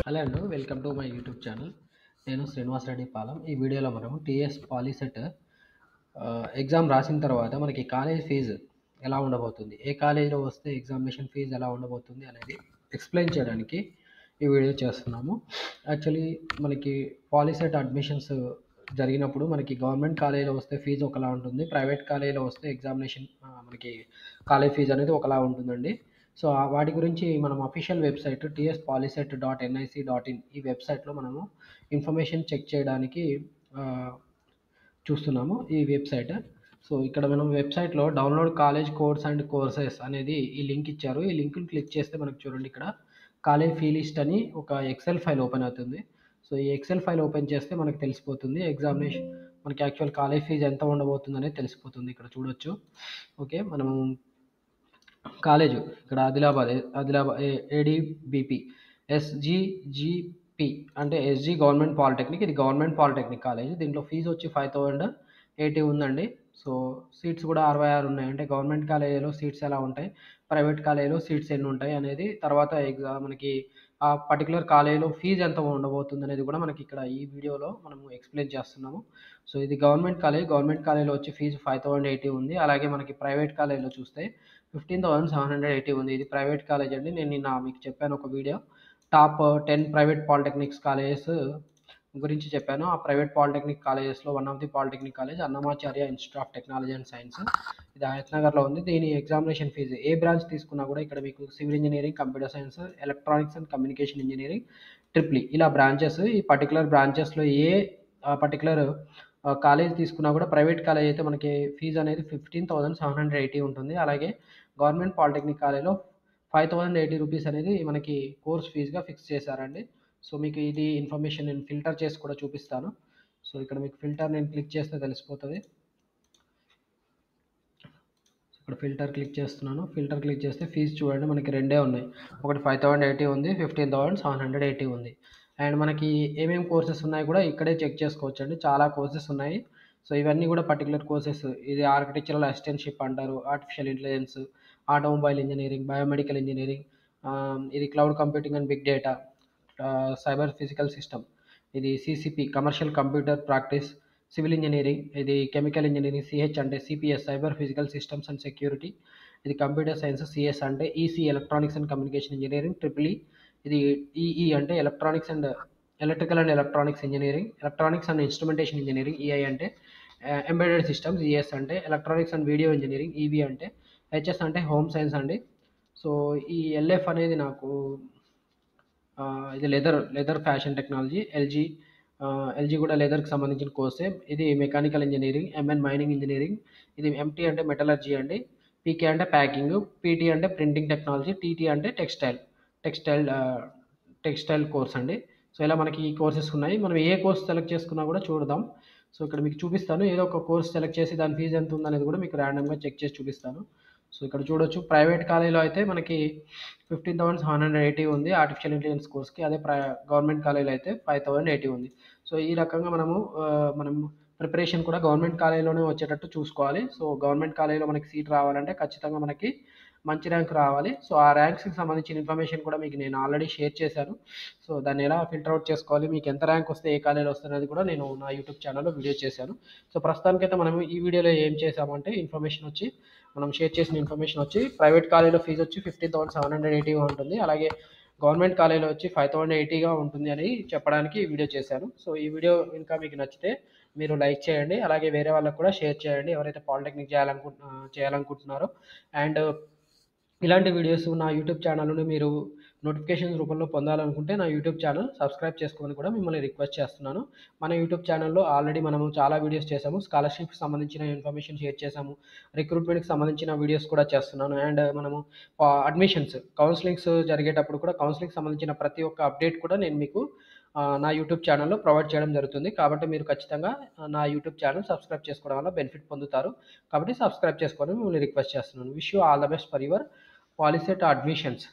Hello అండి, welcome to my YouTube channel. నేను శ్రీనివాస్ రెడ్డి పాలెం. ఈ వీడియోలో మనము టీఎస్ పాలీసెట్ ఎగ్జామ్ రాసిన తర్వాత మనకి కాలేజ్ ఫీజు ఎలా ఉండబోతుంది, ఏ కాలేజీలో వస్తే ఎగ్జామినేషన్ ఫీజు ఎలా ఉండబోతుంది అనేది ఎక్స్ప్లెయిన్ చేయడానికి ఈ వీడియో చేస్తున్నాము. యాక్చువల్లీ మనకి పాలీసెట్ అడ్మిషన్స్ జరిగినప్పుడు మనకి గవర్నమెంట్ కాలేజీలో వస్తే ఫీజు ఒకలా ఉంటుంది, ప్రైవేట్ కాలేజీలో వస్తే ఎగ్జామినేషన్ మనకి కాలేజ్ ఫీజు అనేది ఒకలా ఉంటుందండి. సో వాటి గురించి మనం అఫీషియల్ వెబ్సైట్ tspolyset.nic.in ఈ వెబ్సైట్లో మనము ఇన్ఫర్మేషన్ చెక్ చేయడానికి చూస్తున్నాము ఈ వెబ్సైట్. సో ఇక్కడ మనం వెబ్సైట్లో download college codes and courses అనేది ఈ లింక్ ఇచ్చారు. ఈ లింక్ని క్లిక్ చేస్తే మనకు చూడండి, ఇక్కడ కాలేజ్ ఫీ లిస్ట్ అని ఒక ఎక్సెల్ ఫైల్ ఓపెన్ అవుతుంది. సో ఈ ఎక్సెల్ ఫైల్ ఓపెన్ చేస్తే మనకు తెలిసిపోతుంది ఎగ్జామినేషన్ మనకి యాక్చువల్ కాలేజ్ ఫీజు ఎంత ఉండబోతుంది అనేది తెలిసిపోతుంది. ఇక్కడ చూడొచ్చు. ఓకే, మనము కాలేజ్ ఇక్కడ ఆదిలాబాద్ ఏడీబీపీ ఎస్జీజీపీ అంటే ఎస్జీ గవర్నమెంట్ పాలిటెక్నిక్. ఇది గవర్నమెంట్ పాలిటెక్నిక్ కాలేజ్. దీంట్లో ఫీజు వచ్చి 5080 ఉందండి. సో సీట్స్ కూడా 66 ఉన్నాయి. అంటే గవర్నమెంట్ కాలేజీలో సీట్స్ ఎలా ఉంటాయి, ప్రైవేట్ కాలేజీలో సీట్స్ ఎన్ని ఉంటాయి అనేది తర్వాత ఎగ్జామ్ మనకి ఆ పర్టికులర్ కాలేజీలో ఫీజు ఎంత ఉండబోతుంది అనేది కూడా మనకి ఇక్కడ ఈ వీడియోలో మనము ఎక్స్ప్లెయిన్ చేస్తున్నాము. సో ఇది గవర్నమెంట్ కాలేజీలో వచ్చి ఫీజు 5080 ఉంది. అలాగే మనకి ప్రైవేట్ కాలేజీలో చూస్తే 15,780 ఉంది. ఇది ప్రైవేట్ కాలేజ్ అండి. నేను నిన్న మీకు చెప్పాను ఒక video, top 10 private polytechnics colleges గురించి చెప్పాను. ఆ ప్రైవేట్ పాలిటెక్నిక్ కాలేజెస్లో one of the polytechnic college Annamacharya institute of technology and science. ఇది హయత్నగర్లో ఉంది. దీని ఎగ్జామినేషన్ ఫీజు ఏ బ్రాంచ్ తీసుకున్నా కూడా ఇక్కడ మీకు civil engineering, computer science, electronics and communication engineering, triple ఇలా బ్రాంచెస్. ఈ పర్టికులర్ బ్రాంచెస్లో ఏ పర్టికులర్ కాలేజ్ తీసుకున్నా కూడా ప్రైవేట్ కాలేజ్ అయితే మనకి ఫీజు అనేది 15,780 ఉంటుంది. అలాగే గవర్నమెంట్ పాలిటెక్నిక్ కాలేజ్లో 5080 రూపీస్ అనేది మనకి కోర్స్ ఫీజుగా ఫిక్స్ చేశారండి. సో మీకు ఇది ఇన్ఫర్మేషన్ నేను ఫిల్టర్ చేసి కూడా చూపిస్తాను. సో ఇక్కడ మీకు ఫిల్టర్ నేను క్లిక్ చేస్తే తెలిసిపోతుంది. ఇక్కడ ఫిల్టర్ క్లిక్ చేస్తున్నాను. ఫిల్టర్ క్లిక్ చేస్తే ఫీజు చూడండి, మనకి రెండే ఉన్నాయి. ఒకటి 5080 ఉంది, 15,780 ఉంది. అండ్ మనకి ఏమేమి కోర్సెస్ ఉన్నాయి కూడా ఇక్కడే చెక్ చేసుకోవచ్చు అండి. చాలా కోర్సెస్ ఉన్నాయి. సో ఇవన్నీ కూడా పర్టికులర్ కోర్సెస్. ఇది ఆర్కిటెక్చరల్ అసిస్టెంట్షిప్ అంటారు, artificial intelligence, automobile engineering, biomedical engineering, ఇది cloud computing and big data, cyber physical system, ఇది CCP commercial computer practice, civil engineering, ఇది కెమికల్ ఇంజనీరింగ్, సిహెచ్ అంటే CPS cyber physical systems and security, ఇది computer science, CS అంటే EC electronics and communication engineering, triple ఇది EE అంటే electronics and electrical and electronics engineering, electronics and instrumentation engineering, EI అంటే embedded systems, ES అంటే electronics and video engineering, EV అంటే HS అంటే home science అండి. So ఈ LF అనేది నాకు ఇది లెదర్ ఫ్యాషన్ టెక్నాలజీ, ఎల్జీ కూడా లెదర్కి సంబంధించిన కోర్సే. ఇది mechanical engineering, MN mining engineering, ఇది ఎంటీ అంటే మెటలర్జీ అండి, పీకే అంటే ప్యాకింగ్, పీటీ అంటే ప్రింటింగ్ టెక్నాలజీ, టీటీ అంటే టెక్స్టైల్ కోర్స్ అండి. సో ఇలా మనకి ఈ కోర్సెస్ ఉన్నాయి. మనం ఏ కోర్స్ సెలెక్ట్ చేసుకున్నా కూడా చూడదాం. సో ఇక్కడ మీకు చూపిస్తాను. ఏదో ఒక కోర్స్ సెలెక్ట్ చేసి దాని ఫీజు ఎంత ఉందనేది కూడా మీకు ర్యాండమ్గా చెక్ చేసి చూపిస్తాను. సో ఇక్కడ చూడొచ్చు, ప్రైవేట్ కాలేజీలో అయితే మనకి 15,780 ఉంది ఆర్టిఫిషియల్ ఇంటెలిజెన్స్ కోర్స్కి. అదే గవర్నమెంట్ కాలేజీలో అయితే 5,080 ఉంది. సో ఈ రకంగా మనం ప్రిపరేషన్ కూడా గవర్నమెంట్ కాలేజీలోనే వచ్చేటట్టు చూసుకోవాలి. సో గవర్నమెంట్ కాలేజీలో మనకి సీట్ రావాలంటే ఖచ్చితంగా మనకి మంచి ర్యాంక్ రావాలి. సో ఆ ర్యాంక్స్కి సంబంధించిన ఇన్ఫర్మేషన్ కూడా మీకు నేను ఆల్రెడీ షేర్ చేశాను. సో దాన్ని ఎలా ఫిల్టర్ అవుట్ చేసుకోవాలి, మీకు ఎంత ర్యాంక్ వస్తే ఏ కాలేజీలో వస్తుంది అనేది కూడా నేను నా యూట్యూబ్ ఛానల్లో వీడియో చేశాను. సో ప్రస్తుతానికైతే మనం ఈ వీడియోలో ఏం చేసామంటే మనం షేర్ చేసిన ఇన్ఫర్మేషన్ వచ్చి ప్రైవేట్ కాలేజీలో ఫీజు వచ్చి 15,780 ఉంటుంది. అలాగే గవర్నమెంట్ కాలేజీలో వచ్చి 5,080గా ఉంటుంది అని చెప్పడానికి ఈ వీడియో చేశాను. సో ఈ వీడియో ఇంకా మీకు నచ్చితే మీరు లైక్ చేయండి. అలాగే వేరే వాళ్ళకు కూడా షేర్ చేయండి, ఎవరైతే పాలిటెక్నిక్ చేయాలనుకుంటున్నారో. అండ్ ఇలాంటి వీడియోస్ నా యూట్యూబ్ ఛానల్ని మీరు నోటిఫికేషన్స్ రూపంలో పొందాలనుకుంటే నా యూట్యూబ్ ఛానల్ సబ్స్క్రైబ్ చేసుకోమని కూడా మిమ్మల్ని రిక్వెస్ట్ చేస్తున్నాను. మన యూట్యూబ్ ఛానల్లో ఆల్రెడీ మనము చాలా వీడియోస్ చేసాము. స్కాలర్షిప్కి సంబంధించిన ఇన్ఫర్మేషన్ షేర్ చేసాము, రిక్రూట్మెంట్కి సంబంధించిన వీడియోస్ కూడా చేస్తున్నాను. అండ్ మనము కౌన్సిలింగ్స్ జరిగేటప్పుడు కూడా కౌన్సిలింగ్కి సంబంధించిన ప్రతి ఒక్క అప్డేట్ కూడా నేను మీకు నా యూట్యూబ్ ఛానల్లో ప్రొవైడ్ చేయడం జరుగుతుంది. కాబట్టి మీరు ఖచ్చితంగా నా యూట్యూబ్ ఛానల్ సబ్స్క్రైబ్ చేసుకోవడం వల్ల బెనిఫిట్ పొందుతారు. కాబట్టి సబ్స్క్రైబ్ చేసుకోవాలని మిమ్మల్ని రిక్వెస్ట్ చేస్తున్నాను. Wish you all the best for your POLYCET admissions.